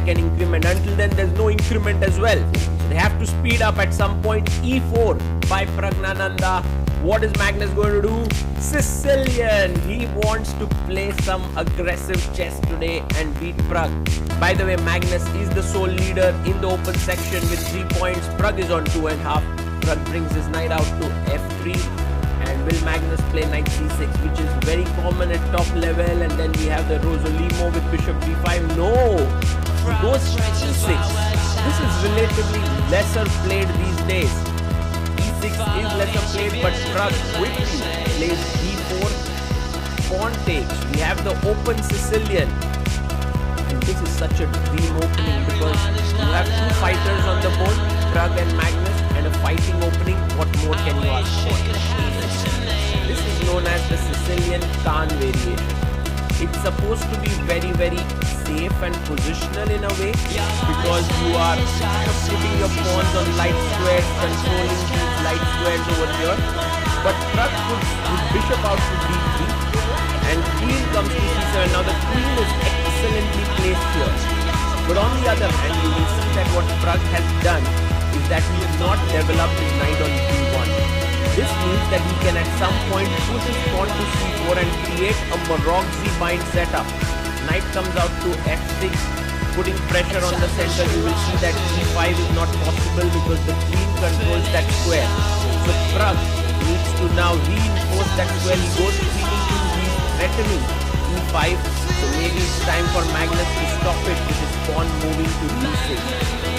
second increment. Until then, there's no increment as well. So they have to speed up at some point. E4 by Pragnananda. What is Magnus going to do? Sicilian. He wants to play some aggressive chess today and beat Prag. By the way, Magnus is the sole leader in the open section with 3 points. Prag is on 2.5. Prag brings his knight out to f3. And will Magnus play knight c6, which is very common at top level. And then we have the Rosolimo with bishop b5. No! He goes e6. This is relatively lesser played these days. E6 is lesser played, but Prag quickly plays d4. Pawn takes. We have the open Sicilian. And this is such a dream opening because you have two fighters on the board, Prag and Magnus, and a fighting opening. What more can you ask for? This is known as the Sicilian Khan variation. It's supposed to be very, very safe and positional in a way because you are putting your pawns on light squares, controlling these light squares over here. But Prag puts his bishop out to d3 and queen comes to c7. Now the queen is excellently placed here. But on the other hand, you will see that what Prag has done is that he has not developed his knight on d1. This means that he can at some point put his pawn to c4 and create a Morozzi bind setup. Knight comes out to f6, putting pressure on the center. You will see that e5 is not possible because the queen controls that square. So Prag needs to now reinforce that square. He goes to e2, he's threatening e5. So maybe it's time for Magnus to stop it with his pawn moving to d6.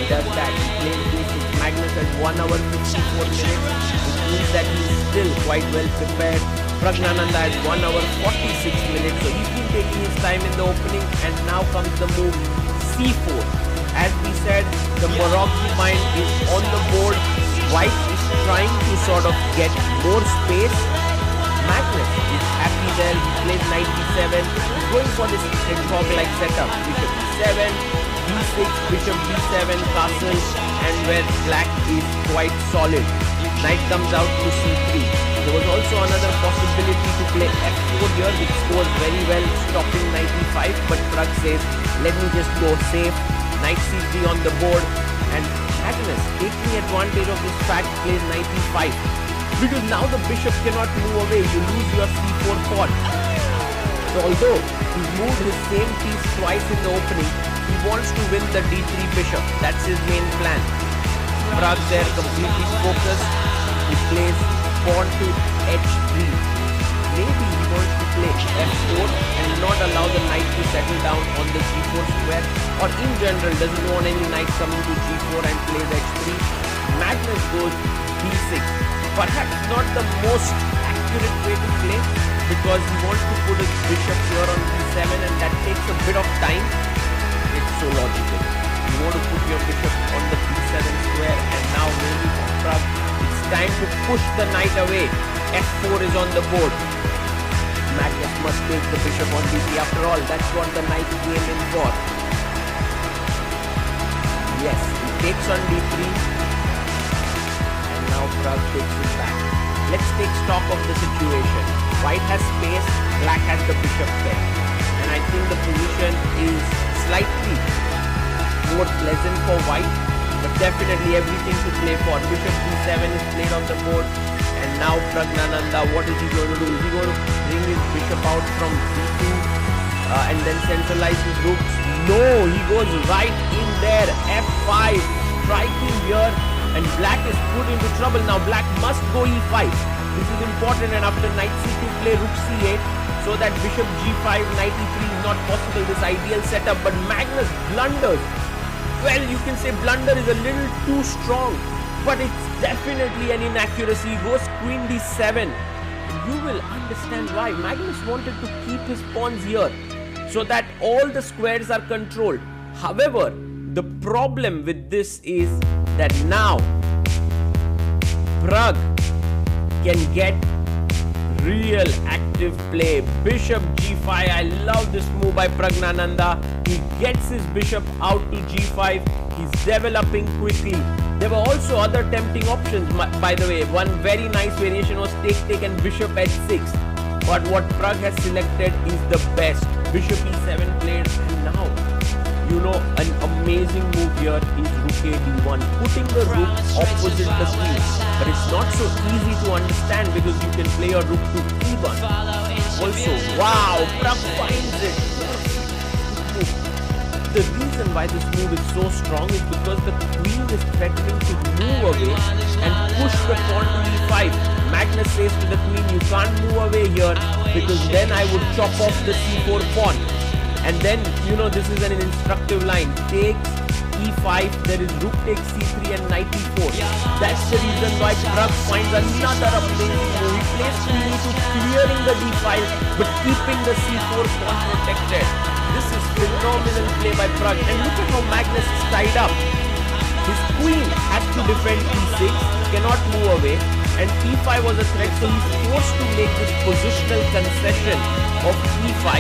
He does that. He plays d6. Magnus has 1 hour 54 minutes. Means that he is still quite well prepared. Pragnananda has 1 hour 46 minutes, so he's been taking his time in the opening, and now comes the move c4. As we said, the Morozzi bind is on the board. White is trying to sort of get more space. Magnus is happy there. He plays knight d7, going for this hedgehog-like setup. Bishop d7, d6, bishop d7, castle, and where black is quite solid. Knight comes out to c3. There was also another possibility to play f4 here, which scores very well, stopping knight e5. But Prag says, let me just go safe. Knight c3 on the board. And Magnus, taking advantage of this fact, plays knight e5. Because now the bishop cannot move away. You lose your c4 pawn. So although he moved his same piece twice in the opening, he wants to win the d3 bishop. That's his main plan. Prag there completely focused. He plays pawn to h3. Maybe he wants to play f4 and not allow the knight to settle down on the g4 square, or in general doesn't want any knight coming to g4 and plays h3. Magnus goes d6. Perhaps not the most accurate way to play because he wants to put his bishop here on d7 and that takes a bit of time. It's so logical. You want to put your bishop on the b7 square, and now maybe for Prag, it's time to push the knight away. f4 is on the board. Magnus must take the bishop on d3. After all, that's what the knight came in for. Yes, he takes on d3. And now Prag takes it back. Let's take stock of the situation. White has space, black has the bishop there. And I think the position is slightly more pleasant for white, but definitely everything to play for. Bishop d7 is played on the board, and now Pragnananda, what is he going to do? Is he going to bring his bishop out from d2 and then centralize his rooks? No, he goes right in there. f5, striking here, and black is put into trouble. Now black must go e5. This is important, and after knight c2 play rook c8, so that bishop g5, knight e3 is not possible, this ideal setup. But Magnus blunders. Well, you can say blunder is a little too strong, but it's definitely an inaccuracy. He goes queen d7. You will understand why. Magnus wanted to keep his pawns here so that all the squares are controlled. However, the problem with this is that now Prag can get real active play. Bishop g5. I love this move by Pragnananda. He gets his bishop out to g5. He's developing quickly. There were also other tempting options, by the way. One very nice variation was take and bishop h6. But what Prag has selected is the best. Bishop e7 played, and now, you know, an amazing move here is rook a d1, putting the rook opposite the queen. But it's not so easy to understand because you can play your rook to e1. Also, wow, prag finds it. The reason why this move is so strong is because the queen is threatening to move away and push the pawn to e5. Magnus says to the queen, you can't move away here because then I would chop off the c4 pawn. And then, this is an instructive line. Takes e5, there is rook takes c3 and knight e4. That's the reason why prag finds another amazing move. He plays queen e2, clearing the d file but keeping the c4 pawn protected. This is phenomenal play by prag. And look at how Magnus is tied up. His queen has to defend e6, cannot move away, and e5 was a threat, so he's forced to make this positional concession of e5.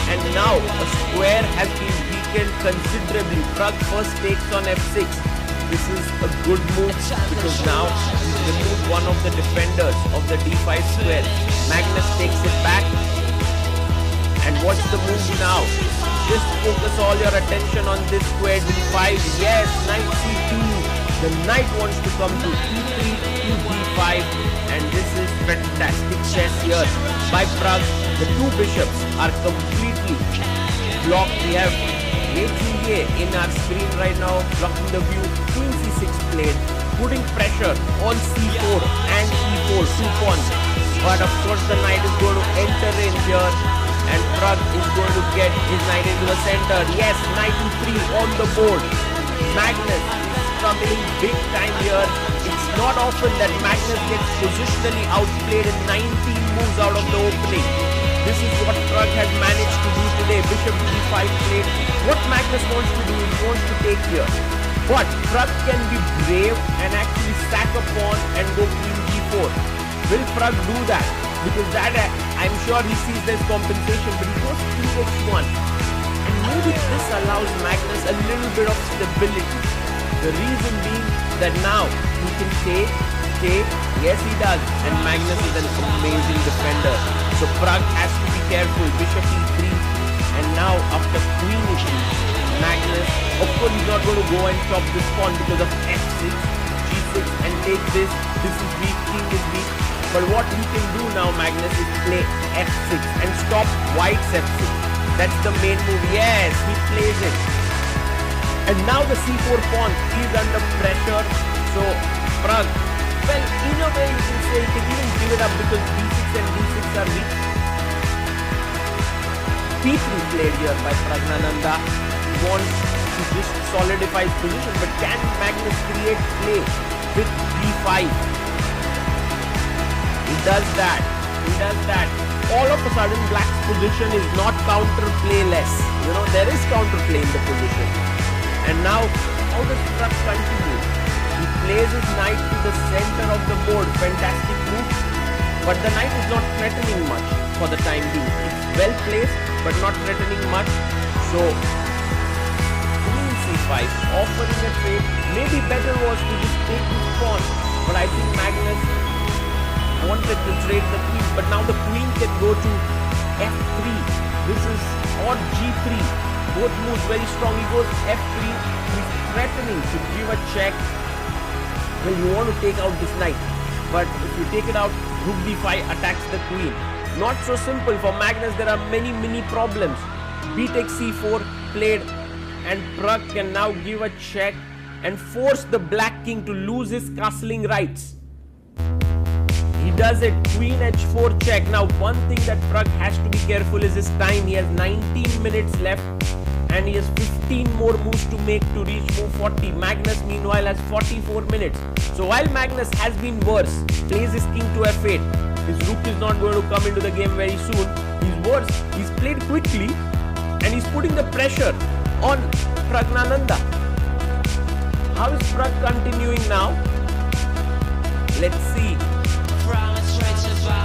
And now a square has been weakened considerably. Prag first takes on f6. This is a good move because now he's removed one of the defenders of the d5 square. Magnus takes it back. And what's the move now? Just focus all your attention on this square d5. Yes, knight c2. The knight wants to come to e3 to d5. And this is fantastic chess here by prag. The two bishops are completely blocked. We have a in our screen right now, blocking the view. Queen c6 played, putting pressure on c4 and e4, 2 pawns. But of course the knight is going to enter in here. And prag is going to get his knight into the center. Yes, knight e3 on the board. Magnus is struggling big time here. It's not often that Magnus gets positionally outplayed in 19 moves out of the opening. This is what prag has managed to do today. Bishop d5 played. What Magnus wants to do is he wants to take here. But prag can be brave and actually sack a pawn and go queen d4. Will prag do that? Because that, I'm sure he sees there's compensation, but he goes queen h1. And maybe this allows Magnus a little bit of stability. The reason being that now he can take, yes he does. And Magnus is an amazing defender. So prag has to be careful. Bishop e3. And now after queen e3, Magnus, of course he's not going to go and chop this pawn because of f6, g6 and take this. This is weak, king is weak. But what he can do now, Magnus, is play f6 and stop white's f6. That's the main move. Yes, he plays it. And now the c4 pawn is under pressure. So prag, well, in a way you can say he can even give it up because b6 and d6 are weak. p3 played here by Pragnananda. He wants to just solidify his position, but can Magnus create play with d5? He does that. All of a sudden, black's position is not counterplayless. There is counterplay in the position. And now, how does prag continue? He plays his knight to the center of the board. Fantastic move. But the knight is not threatening much for the time being. It's well placed, but not threatening much. So, queen c5, offering a trade. Maybe better was to just take this pawn. But I think Magnus wanted to trade the queen, but now the queen can go to f3. This is or g3. Both moves very strong. He goes f3. He's threatening to give a check. Well, you want to take out this knight, but if you take it out, rook d5 attacks the queen. Not so simple for Magnus. There are many problems. B takes c4 played, and prag can now give a check and force the black king to lose his castling rights. He does it, queen h4 check. Now one thing that prag has to be careful is his time. He has 19 minutes left and he has 15 more moves to make to reach move 40. Magnus meanwhile has 44 minutes. So while Magnus has been worse, plays his king to f8, his rook is not going to come into the game very soon. He's worse, he's played quickly and he's putting the pressure on Pragnananda. How is prag continuing now? Let's see.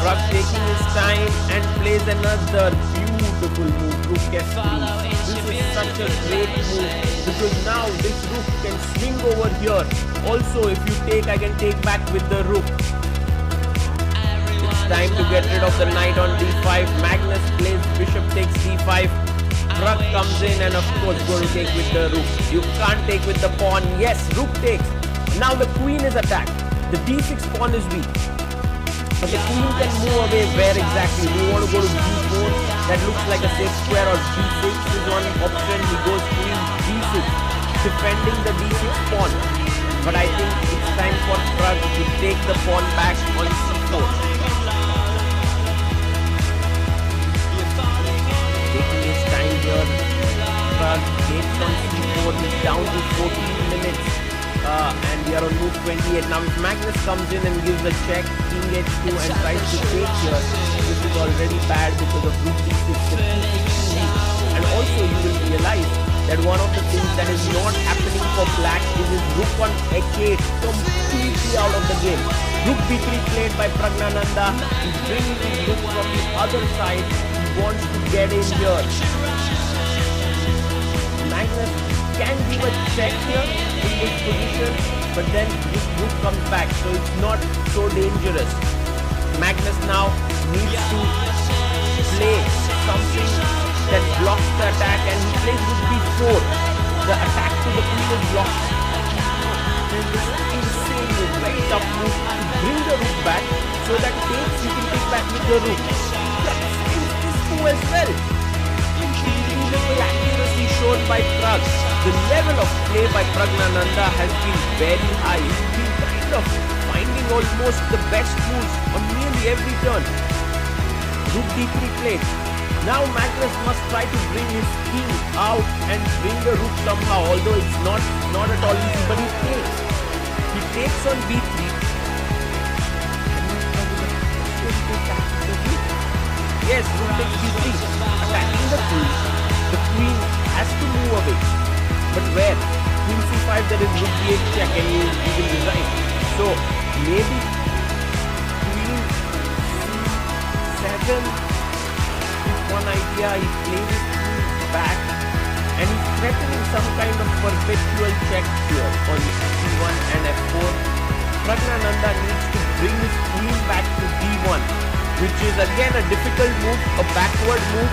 Prag taking his time and plays another beautiful move, rook f3. This is such a great move because now this rook can swing over here. Also, if you take, I can take back with the rook. It's time to get rid of the knight on d5. Magnus plays bishop takes d5. Prag comes in and of course going to take with the rook. You can't take with the pawn. Yes, rook takes. Now the queen is attacked. The d6 pawn is weak. But the queen can move away where exactly? Do you want to go to d4? That looks like a safe square, or d6 is one option. He goes queen d6, defending the d6 pawn. But I think it's time for Prag to take the pawn back on c4. Taking his time here. Prag takes on c4. He's down to 14 minutes. And we are on move 28. Now if Magnus comes in and gives a check, king h2 and tries to take here, this is already bad because of rook d6. And also you will realize that one of the things that is not happening for black is his rook on h8 completely out of the game. Rook b3 played by Pragnananda. He's bringing his rook from the other side. He wants to get in here. Magnus can give a check here in this position, but then this rook comes back, so it's not so dangerous. Magnus now needs to play something that blocks the attack, and he plays rook b4. The attack to the queen is blocked. There's this insane move, very tough move to bring the rook back, so that takes you can take back with the rook. Prag steals this move as well. Beautiful accuracy shown by Prag. The level of play by Pragnananda has been very high. He's been kind of finding almost the best moves on nearly every turn. Rook d3 played. Now Magnus must try to bring his king out and bring the rook somehow, although it's not at all easy, but he takes. He takes on b3. Yes, rook takes b3. Attacking the queen. The queen has to move away. But where? Queen c5, there is rook d8 check, and you will resign. So maybe queen c7 is one idea. He plays his queen back, and he's threatening some kind of perpetual check here on c1 and f4. Pragnananda needs to bring his queen back to d1, which is again a difficult move, a backward move.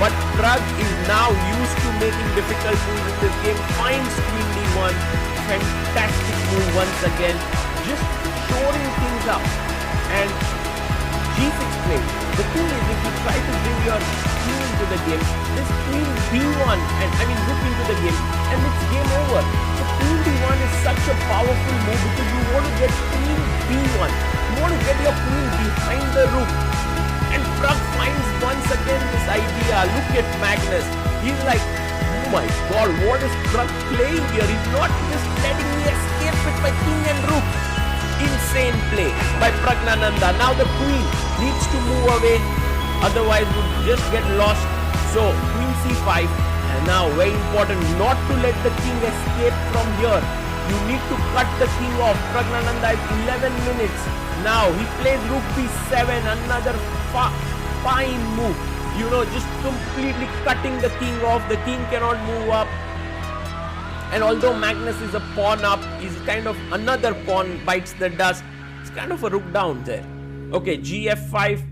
But Prag is now used to making difficult moves in this game. Finds queen d1. Fantastic move once again. Just shoring things up. And g6 play. The thing is, if you try to bring your queen into the game, this queen b1, rook into the game, and it's game over. So queen d1 is such a powerful move because you want to get queen b1. You want to get your queen behind the rook. And Prag finds once again this idea. Look at Magnus. He's like, oh my god, what is Prag playing here? He's not just letting me escape with my king and rook. Insane play by Pragnananda. Now the queen needs to move away, otherwise would just get lost. So queen c5. And now very important not to let the king escape from here. You need to cut the king off. Pragnananda is 11 minutes. Now he plays rook b7, another fine move. Just completely cutting the king off. The king cannot move up. And although Magnus is a pawn up, he's kind of another pawn bites the dust. It's kind of a rook down there. Okay, gf5.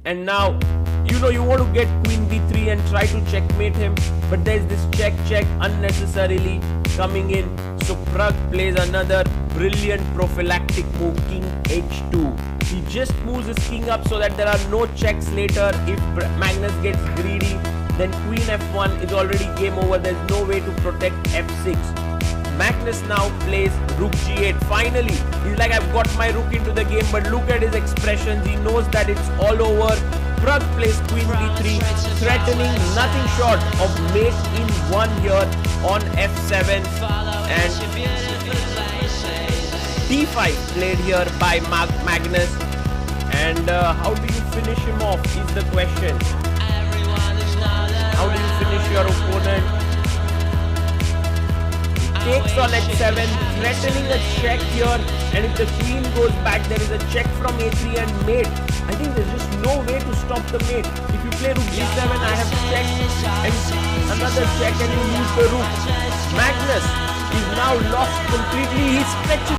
And now, you want to get queen b3 and try to checkmate him. But there's this check unnecessarily coming in. So Prag plays another brilliant prophylactic move, king h2. He just moves his king up so that there are no checks later. If Magnus gets greedy, then queen f1 is already game over. There's no way to protect f6. Magnus now plays rook g8. Finally, he's like, I've got my rook into the game, but look at his expressions. He knows that it's all over. Prag plays queen b3, threatening nothing short of mate in 1 here on f7. And d5 played here by Magnus. And how do you finish him off is the question. How do you finish your opponent? He takes on h7, threatening a check here. And if the queen goes back, there is a check from a3 and mate. I think there's just no way to stop the mate. If you play rook g7, I have check and another check, and you lose the rook. Magnus is now lost completely. He stretches